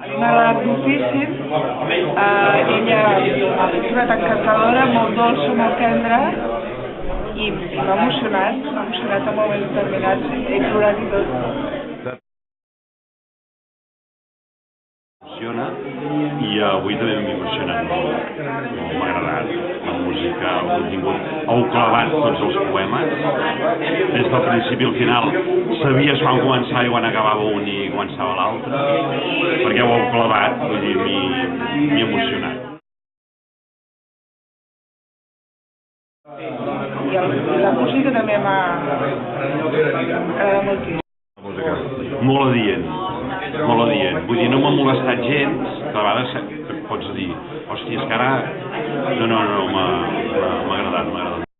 A mi m'ha agradat moltíssim. Ella ha fet una tan encantadora, molt dolça, molt tendra, i m'ha emocionat en moments determinats, he plorat i tot. I avui també m'ha emocionat molt, m'ha agradat la música, el contingut, heu clavat tots els poemes, des del principi al final, sabies quan començava i quan acabava un i començava l'altre, perquè ho heu clavat, vull dir, m'he emocionat. I la música també m'ha agradat moltíssim. Molt adient, vull dir, no m'ha molestat gens, que a vegades pots dir, hòstia, és que ara... No, m'ha agradat.